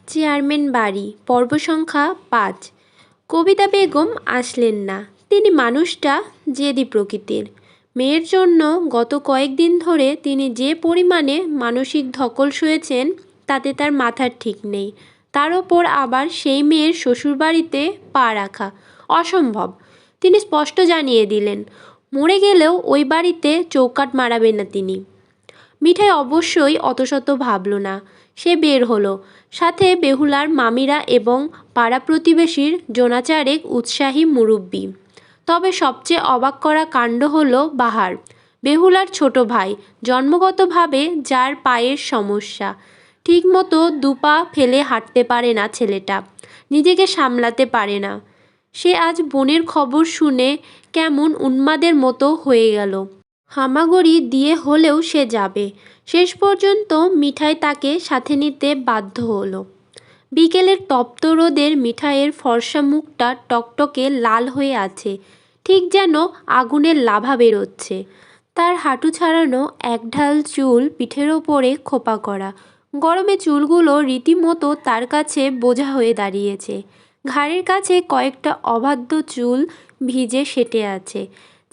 Chairman বাড়ি পর্ব সংখ্যা ৫। কবিতা বেগম আসলেন না। তিনি মানুষটা জেদি প্রকৃতির। মেয়ের জন্য গত কয়েকদিন ধরে তিনি যে পরিমাণে মানসিক ধকল সয়েছেন তাতে তার মাথার ঠিক নেই। তার ওপর আবার সেই মেয়ের শ্বশুরবাড়িতে পা রাখা অসম্ভব। তিনি স্পষ্ট জানিয়ে দিলেন, মরে গেলেও ওই বাড়িতে চৌকাঠ মারাবেন না তিনি। মিঠাই অবশ্যই অতশত ভাবল না। সে বের হলো, সাথে বেহুলার মামিরা এবং পাড়া প্রতিবেশীর জোনাচারেক উৎসাহী মুরব্বি। তবে সবচেয়ে অবাক করা কাণ্ড হলো বাহার, বেহুলার ছোট ভাই, জন্মগতভাবে যার পায়ের সমস্যা। ঠিকমতো দুপা ফেলে হাঁটতে পারে না ছেলেটা, নিজেকে সামলাতে পারে না। সে আজ বোনের খবর শুনে কেমন উন্মাদের মতো হয়ে গেল। হামাগুড়ি দিয়ে হলেও সে যাবে। শেষ পর্যন্ত মিঠাই তাকে সাথে নিতে বাধ্য হলো। বিকেলের তপ্ত রোদের মিঠাইয়ের ফর্সা মুখটা টকটকে লাল হয়ে আছে, ঠিক যেন আগুনের লাভা বেরোচ্ছে। তার হাঁটু ছাড়ানো একঢাল চুল পিঠের ওপরে খোপা করা। গরমে চুলগুলো রীতিমতো তার কাছে বোঝা হয়ে দাঁড়িয়েছে। ঘাড়ের কাছে কয়েকটা অবাধ্য চুল ভিজে সেটে আছে।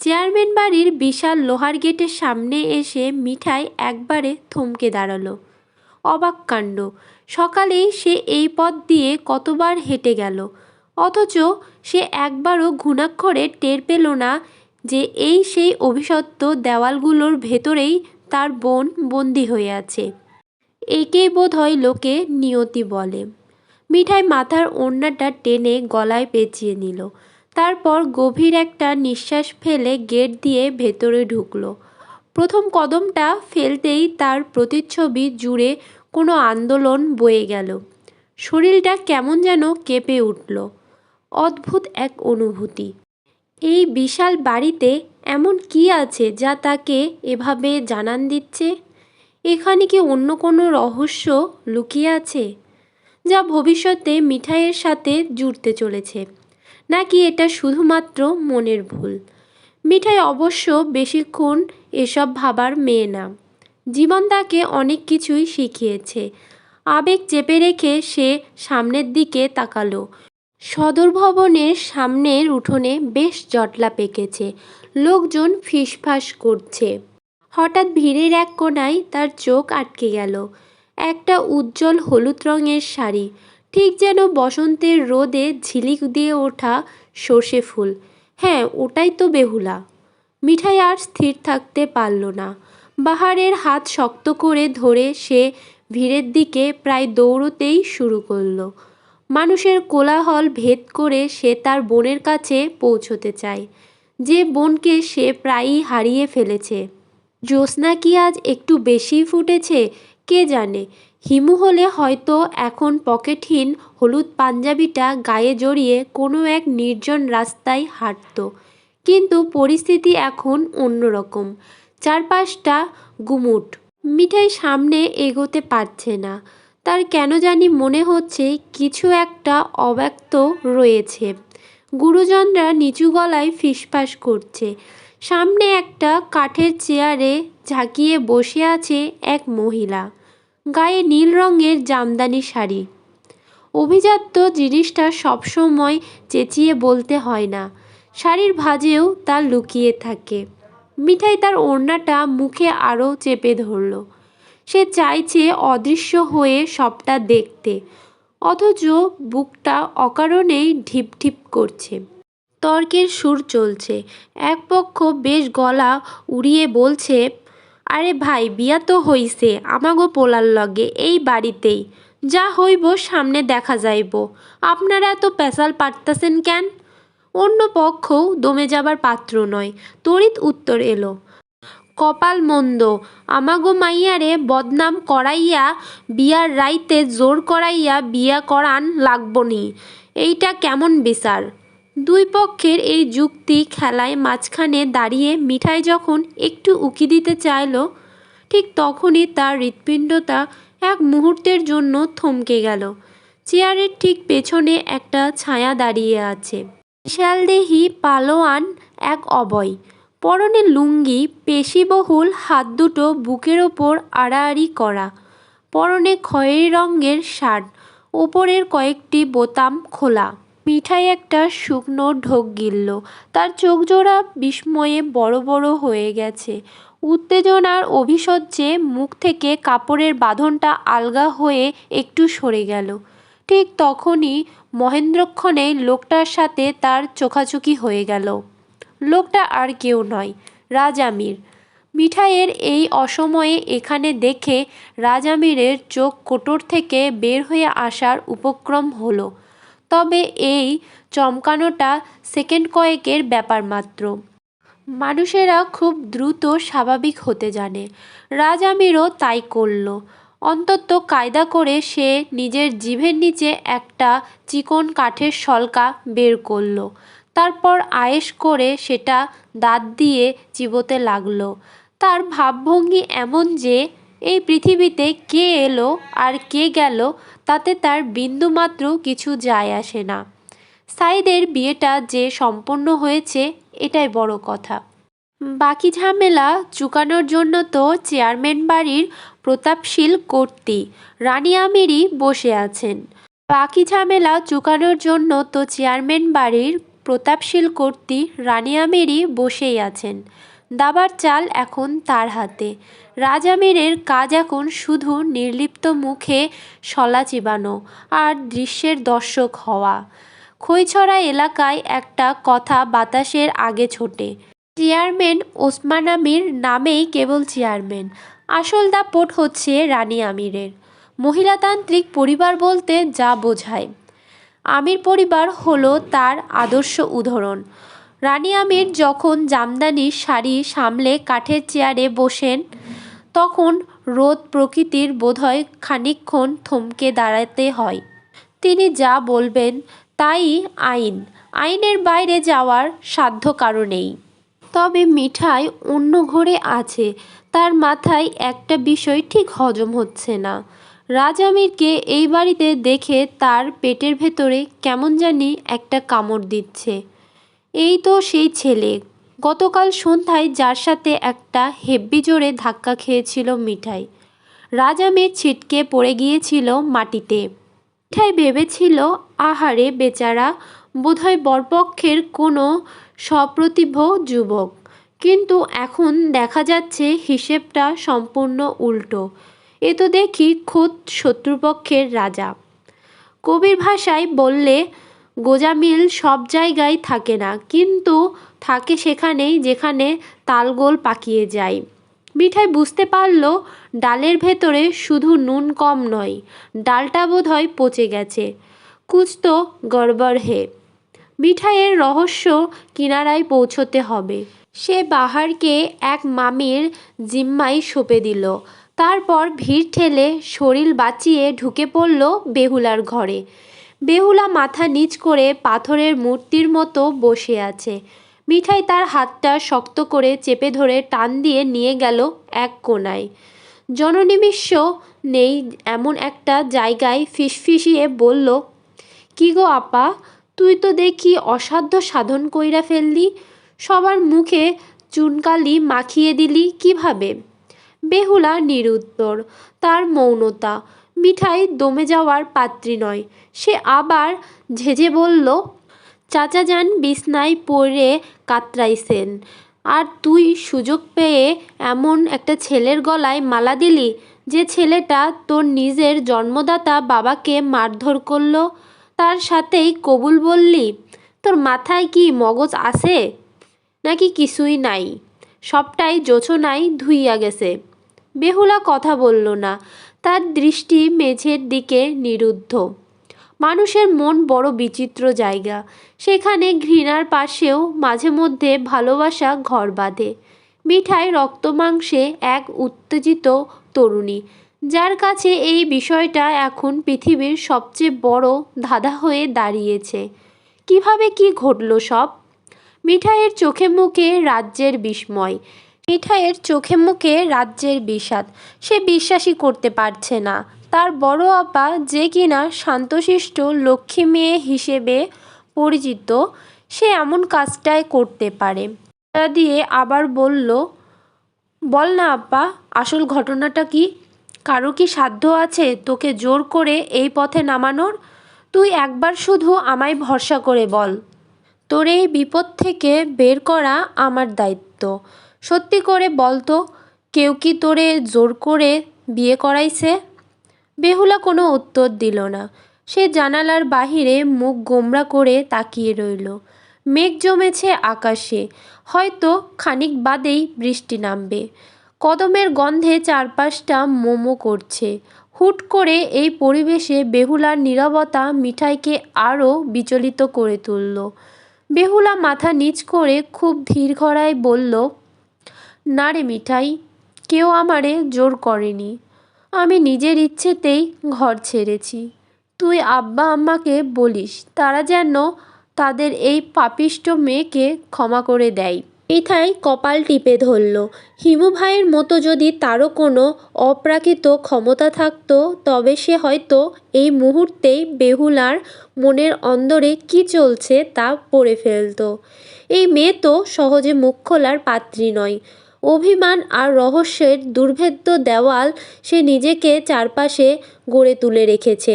চেয়ারম্যান বাড়ির বিশাল লোহার গেটের সামনে এসে মিঠাই একবারে থমকে দাঁড়ালো। অবাক কাণ্ড! সকালেই সে এই পথ দিয়ে কতবার হেঁটে গেল, অথচ সে একবারও ঘুণাক্ষরে টের পেল না যে এই সেই অভিশপ্ত দেওয়ালগুলোর ভেতরেই তার বোন বন্দি হয়ে আছে। একেই বোধহয় লোকে নিয়তি বলে। মিঠাই মাথার ওড়নাটা টেনে গলায় পেঁচিয়ে নিল। তারপর গভীর একটা নিঃশ্বাস ফেলে গেট দিয়ে ভেতরে ঢুকল। প্রথম কদমটা ফেলতেই তার প্রতিচ্ছবি জুড়ে কোনো আন্দোলন বয়ে গেল। শরীরটা কেমন যেন কেঁপে উঠল। অদ্ভুত এক অনুভূতি। এই বিশাল বাড়িতে এমন কি আছে যা তাকে এভাবে জানান দিচ্ছে? এখানে কি অন্য কোনো রহস্য লুকিয়ে আছে, যা ভবিষ্যতে মিঠাইয়ের সাথে জুড়তে চলেছে? নাকি এটা শুধুমাত্র মনের ভুল? মিঠাই অবশ্য বেশিক্ষণ এসব ভাবার মেয়ে না। জীবন তাকে অনেক কিছুই শিখিয়েছে। আবেগ চেপে রেখে সে সামনের দিকে তাকালো। সদর ভবনের সামনের উঠোনে বেশ জটলা পেকেছে। লোকজন ফিসফাস করছে। হঠাৎ ভিড়ের এক কোণায় তার চোখ আটকে গেল। একটা উজ্জ্বল হলুদ রঙের শাড়ি, ঠিক যেন বসন্তের রোদে ঝিলিক দিয়ে ওঠা সর্ষে ফুল। হ্যাঁ, ওটাই তো বেহুলা। মিঠাই আর স্থির থাকতে পারল না। বাহারের হাত শক্ত করে ধরে সে ভিড়ের দিকে প্রায় দৌড়তেই শুরু করল। মানুষের কোলাহল ভেদ করে সে তার বোনের কাছে পৌঁছতে চায়, যে বোনকে সে প্রায়ই হারিয়ে ফেলেছে। জ্যোৎস্না কি আজ একটু বেশিই ফুটেছে কে জানে। হিমু হলে হয়তো এখন পকেটহীন হলুদ পাঞ্জাবিটা গায়ে জড়িয়ে কোনো এক নির্জন রাস্তায় হাঁটত। কিন্তু পরিস্থিতি এখন অন্যরকম। চারপাশটা গুমুট। মিঠাই সামনে এগোতে পারছে না। তার কেন জানি মনে হচ্ছে কিছু একটা অব্যক্ত রয়েছে। গুরুজনরা নিচু গলায় ফিসফাস করছে। সামনে একটা কাঠের চেয়ারে ঝাঁকিয়ে বসে আছে এক মহিলা, গায়ে নীল রঙের জামদানি শাড়ি। অভিজাত্য জিনিসটা সবসময় চেঁচিয়ে বলতে হয় না, শাড়ির ভাঁজেও তা লুকিয়ে থাকে। মিঠাই তার ওড়নাটা মুখে আরও চেপে ধরল। সে চাইছে অদৃশ্য হয়ে সবটা দেখতে, অথচ বুকটা অকারণেই ঢিপ ঢিপ করছে। তর্কের সুর চলছে। এক পক্ষ বেশ গলা উড়িয়ে বলছে, আরে ভাই, বিয়া তো হইছে আমাগো পোলার লগে, এই বাড়িতেই। যা হইব সামনে দেখা যাইব, আপনারা এত পেঁচাল পাড়তাছেন কেন? অন্য পক্ষও দমে যাবার পাত্র নয়। তড়িৎ উত্তর এলো, কপাল মন্দ, আমাগো মাইয়ারে বদনাম করাইয়া বিয়ার রাইতে জোর করাইয়া বিয়া করান লাগবনি। এইটা কেমন বিচার? দুই পক্ষের এই যুক্তি খেলায় মাঝখানে দাঁড়িয়ে মিঠাই যখন একটু উকি দিতে চাইল, ঠিক তখনই তার হৃৎপিণ্ডটা এক মুহূর্তের জন্য থমকে গেল। চেয়ারের ঠিক পেছনে একটা ছায়া দাঁড়িয়ে আছে। বিশালদেহী পালোয়ান এক অবয়, পরনে লুঙ্গি, পেশিবহুল হাত দুটো বুকের ওপর আড়াআড়ি করা, পরনে খয়েরি রঙের শার্ট, ওপরের কয়েকটি বোতাম খোলা। মিঠাই একটা শুকনো ঢোক গিলল। তার চোখজোড়া বিস্ময়ে বড় বড় হয়ে গেছে। উত্তেজনার অভিসজ্জে মুখ থেকে কাপড়ের বাঁধনটা আলগা হয়ে একটু সরে গেল। ঠিক তখনই মহেন্দ্রক্ষণে লোকটার সাথে তার চোখাচোখি হয়ে গেল। লোকটা আর কেউ নয়, রাজ আমির। মিঠাইয়ের এই অসময়ে এখানে দেখে রাজ আমিরের চোখ কোটর থেকে বের হয়ে আসার উপক্রম হলো। তবে এই চমকানোটা সেকেন্ড কয়েকের ব্যাপার মাত্র। মানুষেরা খুব দ্রুত স্বাভাবিক হতে জানে। রাজ আমিরও তাই করল। অন্তত কায়দা করে সে নিজের জিভের নিচে একটা চিকন কাঠের সলকা বের করল। তারপর আয়েশ করে সেটা দাঁত দিয়ে চিবোতে লাগলো। তার ভাবভঙ্গি এমন যে এই পৃথিবীতে কে এলো আর কে গেল তাতে তার বিন্দুমাত্র কিছু যায় আসে না। সাঈদের বিয়েটা যে সম্পন্ন হয়েছে এটাই বড় কথা। বাকি ঝামেলা চুকানোর জন্য তো চেয়ারম্যান বাড়ির প্রতাপশীল কর্ত্রী রানী আমিরই বসে আছেন। বাকি ঝামেলা চুকানোর জন্য তো চেয়ারম্যান বাড়ির প্রতাপশীল কর্ত্রী রানী আমিরই বসেই আছেন। দাবার চাল এখন তার হাতে। রাজ আমিরের কাজ এখন শুধু নির্লিপ্ত মুখে শলা চিবানো আর দৃশ্যের দর্শক হওয়া। খইছড়া এলাকায় একটা কথা বাতাসের আগে ছোটে, চেয়ারম্যান ওসমান আমির নামেই কেবল চেয়ারম্যান, আসল দাপট হচ্ছে রানী আমিরের। মহিলাতান্ত্রিক পরিবার বলতে যা বোঝায়, আমির পরিবার হলো তার আদর্শ উদাহরণ। রানী আমির যখন জামদানির শাড়ি সামলে কাঠের চেয়ারে বসেন তখন রোদ প্রকৃতির বোধহয় খানিকক্ষণ থমকে দাঁড়াতে হয়। তিনি যা বলবেন তাই আইন, আইনের বাইরে যাওয়ার সাধ্য কারো নেই। তবে মিঠাই অন্য ঘরে আছে। তার মাথায় একটা বিষয় ঠিক হজম হচ্ছে না। রাজ আমিরকে এই বাড়িতে দেখে তার পেটের ভেতরে কেমন জানি একটা কামড় দিচ্ছে। এই তো সেই ছেলে, গতকাল সন্ধ্যায় যার সাথে একটা হেব্বি জোরে ধাক্কা খেয়েছিল মিঠাই। রাজ আমির ছিটকে পড়ে গিয়েছিল মাটিতে। মিঠাই ভেবেছিল আহারে বেচারা, বোধহয় বরপক্ষের কোনো সপ্রতিভ যুবক। কিন্তু এখন দেখা যাচ্ছে হিসেবটা সম্পূর্ণ উল্টো। এ তো দেখি খোদ শত্রুপক্ষের রাজা। কবির ভাষায় বললে গোঁজামিল সব জায়গায় থাকে না, কিন্তু থাকে সেখানেই যেখানে তালগোল পাকিয়ে যায়। মিঠাই বুঝতে পারল ডালের ভেতরে শুধু নুন কম নয়, ডালটা বোধহয় পচে গেছে। কুছ তো গড়বড় হে। মিঠাইয়ের রহস্য কিনারায় পৌঁছতে হবে। সে বাহারকে এক মামির জিম্মায় সঁপে দিল। তারপর ভিড় ঠেলে শরীর বাঁচিয়ে ঢুকে পড়ল বেহুলার ঘরে। বেহুলা মাথা নিচ করে পাথরের মূর্তির মতো বসে আছে। মিঠাই তার হাতটা শক্ত করে চেপে ধরে টান দিয়ে নিয়ে গেল এক কোণায়। জননিবিশ্ব নেই এমন একটা জায়গায় ফিসফিসিয়ে বলল, কি গো আপা, তুই তো দেখি অসাধ্য সাধন কইরা ফেললি, সবার মুখে চুনকালি মাখিয়ে দিলি কিভাবে? বেহুলা নিরুত্তর। তার মৌনতা মিঠাই দমে যাওয়ার পাত্রী নয়। সে আবার ঝেঁঝে বলল, চাচা যান বিছনায় পড়ে কাতরাইছেন, আর তুই সুযোগ পেয়ে এমন একটা ছেলের গলায় মালা দিলি যে ছেলেটা তোর নিজের জন্মদাতা বাবাকে মারধর করলো, তার সাথেই কবুল বললি। তোর মাথায় কি মগজ আছে নাকি কিছুই নাই? সবটাই জোছনায় ধুইয়া গেছে। বেহুলা কথা বলল না। তার দৃষ্টি মেঝের দিকে নিরুদ্ধ। মানুষের মন বড় বিচিত্র জায়গা। সেখানে ঘৃণার পাশেও মাঝে মধ্যে ভালোবাসা ঘর বাঁধে। মিঠাই রক্তমাংসে এক উত্তেজিত তরুণী, যার কাছে এই বিষয়টা এখন পৃথিবীর সবচেয়ে বড় ধাঁধা হয়ে দাঁড়িয়েছে। কিভাবে কি ঘটল সব? মিঠাইয়ের চোখে মুখে রাজ্যের বিস্ময়, মিঠাইয়ের চোখে মুখে রাজ্যের বিষাদ। সে বিশ্বাসই করতে পারছে না তার বড় আপা, যে কিনা শান্তশিষ্ট লক্ষ্মী মেয়ে হিসেবে পরিচিত, সে এমন কাজটাই করতে পারে। দিয়ে আবার বলল, বল না আপা, আসল ঘটনাটা কি? কারো কি সাধ্য আছে তোকে জোর করে এই পথে নামানোর? তুই একবার শুধু আমায় ভরসা করে বল। তোর এই বিপদ থেকে বের করা আমার দায়িত্ব। সত্যি করে বল তো, কেউ কি তোরে জোর করে বিয়ে করাইছে? বেহুলা কোনো উত্তর দিল না। সে জানালার বাহিরে মুখ গোমড়া করে তাকিয়ে রইল। মেঘ জমেছে আকাশে, হয়তো খানিক বাদেই বৃষ্টি নামবে। কদমের গন্ধে চারপাশটা মোমো করছে। হুট করে এই পরিবেশে বেহুলার নীরবতা মিঠাইকে আরও বিচলিত করে তুলল। বেহুলা মাথা নিচ করে খুব ধীর গলায় বলল, না রে মিঠাই, কেউ আমারে জোর করেনি। আমি নিজের ইচ্ছেতেই ঘর ছেড়েছি। তুই আব্বা আম্মাকে বলিস তারা যেন তাদের এই পাপিষ্ঠ মেয়েকে ক্ষমা করে দেয়। মিঠাই কপাল টিপে ধরল। হিমু ভাইয়ের মতো যদি তারও কোনো অপ্রাকৃত ক্ষমতা থাকতো, তবে সে হয়তো এই মুহূর্তেই বেহুলার মনের অন্দরে কি চলছে তা পড়ে ফেলত। এই মেয়ে তো সহজে মুখ খোলার পাত্রী নয়। অভিমান আর রহস্যের দুর্ভেদ্য দেওয়াল সে নিজেকে চারপাশে গড়ে তুলে রেখেছে।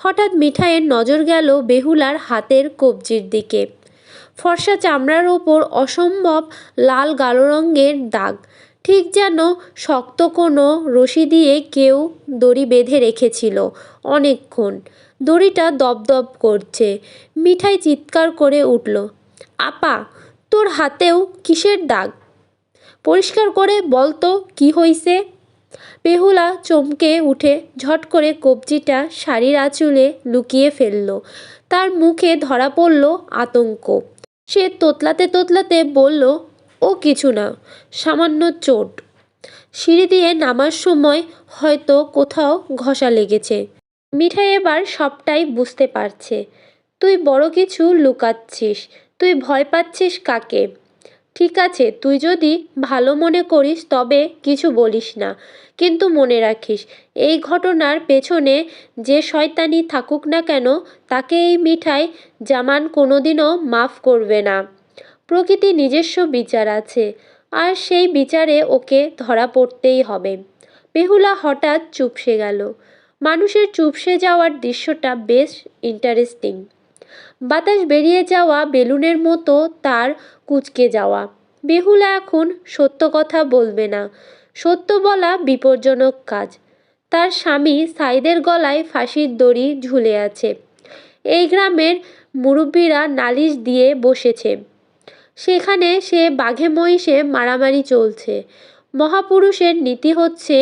হঠাৎ মিঠাইয়ের নজর গেল বেহুলার হাতের কবজির দিকে। ফর্সা চামড়ার ওপর অসম্ভব লাল গাঢ় রঙের দাগ, ঠিক যেন শক্ত কোনো রশি দিয়ে কেউ দড়ি বেঁধে রেখেছিল অনেকক্ষণ। দড়িটা দপদপ করছে। মিঠাই চিৎকার করে উঠল, আপা, তোর হাতেও কিসের দাগ? পরিষ্কার করে বল তো কী হইছে? বেহুলা চমকে উঠে ঝট করে কবজিটা শাড়ির আঁচলে লুকিয়ে ফেলল। তার মুখে ধরা পড়ল আতঙ্ক। সে তোতলাতে তোতলাতে বলল, ও কিছু না, সামান্য চোট। সিঁড়ি দিয়ে নামার সময় হয়তো কোথাও ঘষা লেগেছে। মিঠাই এবার সবটাই বুঝতে পারছে। তুই বড় কিছু লুকাচ্ছিস। তুই ভয় পাচ্ছিস কাকে? ঠিক আছে, তুই যদি ভালো মনে করিস তবে কিছু বলিস না, কিন্তু মনে রাখিস এই ঘটনার পেছনে যে শয়তানি থাকুক না কেন, তাকে এই মিঠাই জামান কোনোদিনও মাফ করবে না। প্রকৃতির নিজস্ব বিচার আছে, আর সেই বিচারে ওকে ধরা পড়তেই হবে। বেহুলা হঠাৎ চুপসে গেল। মানুষের চুপসে যাওয়ার দৃশ্যটা বেশ ইন্টারেস্টিং। বাতাস বেরিয়ে যাওয়া বেলুনের মতো তার কুঁচকে যাওয়া। বেহুলা এখন সত্য কথা বলবে না। সত্য বলা বিপজ্জনক কাজ। তার স্বামী সাইদের গলায় ফাঁসির দড়ি ঝুলে আছে। এই গ্রামের মুরব্বীরা নালিশ দিয়ে বসেছে। সেখানে সে বাঘে মহিষে মারামারি চলছে। মহাপুরুষের নীতি হচ্ছে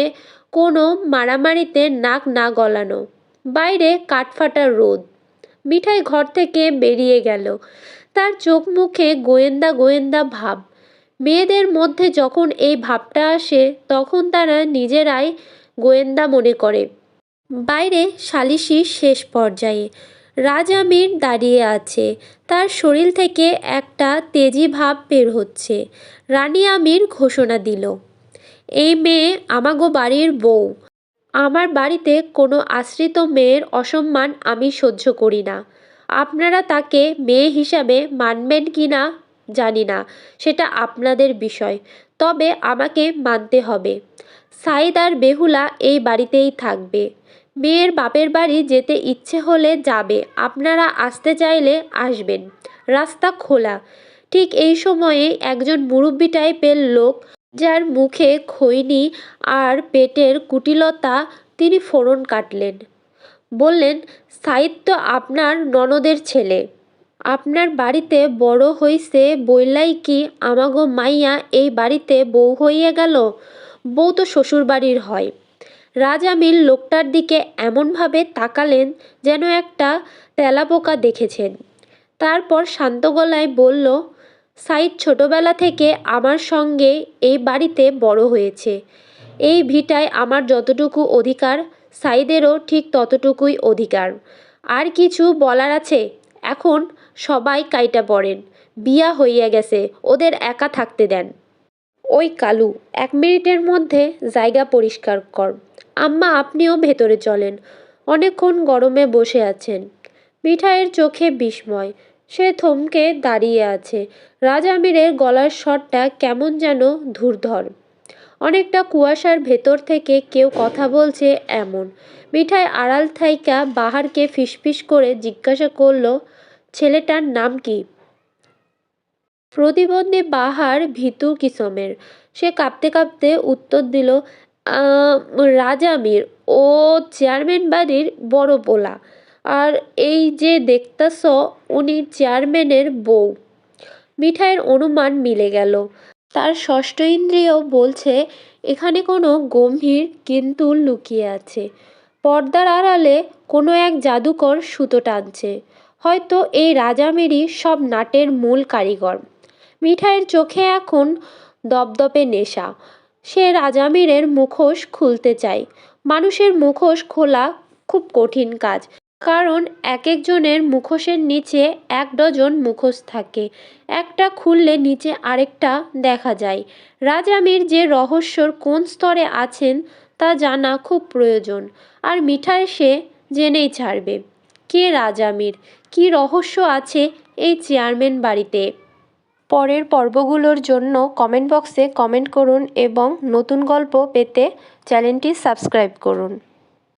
কোনো মারামারিতে নাক না গলানো। বাইরে কাঠফাটা রোদ। মিঠাই ঘর থেকে বেরিয়ে গেল। তার চোখ মুখে গোয়েন্দা গোয়েন্দা ভাব। মেয়েদের মধ্যে যখন এই ভাবটা আসে তখন তারা নিজেরাই গোয়েন্দা মনে করে। বাইরে সালিসি শেষ পর্যায়ে। রাজ আমির দাঁড়িয়ে আছে। তার শরীর থেকে একটা তেজি ভাব বের হচ্ছে। রানী আমির ঘোষণা দিল, এই মেয়ে আমাগো বাড়ির বউ। আমার বাড়িতে কোনো আশ্রিত মেয়ের অসম্মান আমি সহ্য করি না। আপনারা তাকে মেয়ে হিসাবে মানবেন কি না জানি না, সেটা আপনাদের বিষয়, তবে আমাকে মানতে হবে। সাইদ আর বেহুলা এই বাড়িতেই থাকবে। মেয়ের বাপের বাড়ি যেতে ইচ্ছে হলে যাবে, আপনারা আসতে চাইলে আসবেন, রাস্তা খোলা। ঠিক এই সময়ে একজন মুরব্বি টাইপের লোক, যার মুখে খৈনি আর পেটের কুটিলতা, তিনি ফোড়ন কাটলেন। বললেন, সাইদ তো আপনার ননদের ছেলে। আপনার বাড়িতে বড় হইছে বইলাই কি আমাগো মাইয়া এই বাড়িতে বউ হইয়া গেল? বউ তো শ্বশুর বাড়ির হয়। রাজ আমির লোকটার দিকে এমনভাবে তাকালেন যেন একটা তেলাপোকা দেখেছেন। তারপর শান্ত গলায় বলল, সাইদ ছোটবেলা থেকে আমার সঙ্গে এই বাড়িতে বড় হয়েছে। এই ভিটায় আমার যতটুকু অধিকার, সাইদেরও ঠিক ততটুকুই অধিকার। আর কিছু বলার আছে? এখন সবাই কাইটা পড়েন। বিয়া হইয়া গেছে, ওদের একা থাকতে দেন। ওই কালু, 1 মিনিটের মধ্যে জায়গা পরিষ্কার কর। আম্মা, আপনিও ভেতরে চলেন, অনেকক্ষণ গরমে বসে আছেন। মিঠাইয়ের চোখে বিস্ময়। সে থমকে দাঁড়িয়ে আছে। রাজ আমিরের গলার স্বরটা কেমন যেন ধূর্ধর। অনেকটা কুয়াশার ভেতর থেকে কেউ কথা বলছে এমন। মিঠাই আড়াল থাইকা বাহারকে ফিসফিস করে জিজ্ঞাসা করলো, ছেলেটার নাম কি? প্রতিবন্ধী বাহার ভীতু কিসমের। সে কাঁপতে কাঁপতে উত্তর দিল, রাজামির। ও চেয়ারম্যান বাড়ির বড় পোলা। আর এই যে দেখতাছ, উনি চেয়ারম্যানের বউ। মিঠাইয়ের অনুমান মিলে গেল। তার ষষ্ঠ ইন্দ্রিয় বলছে এখানে কোনো গম্ভীর কিন্তু লুকিয়ে আছে। পর্দার আড়ালে কোনো এক জাদুকর সুতো টানছে। হয়তো এই রাজামেরই সব নাটের মূল কারিগর। মিঠাইয়ের চোখে এখন দপদপে নেশা। সে রাজামীরের মুখোশ খুলতে চায়। মানুষের মুখোশ খোলা খুব কঠিন কাজ, কারণ এক একজনের মুখোশের নিচে 1 ডজন মুখোশ থাকে। একটা খুললে নিচে আরেকটা দেখা যায়। রাজামীর যে রহস্যর কোন স্তরে আছেন তা জানা খুব প্রয়োজন। আর মিঠাই সে জেনেই ছাড়বে। কে রাজামীর? কী রহস্য আছে এই চেয়ারম্যান বাড়িতে? পরের পর্বগুলোর জন্য কমেন্ট বক্সে কমেন্ট করুন এবং নতুন গল্প পেতে চ্যানেলটি সাবস্ক্রাইব করুন।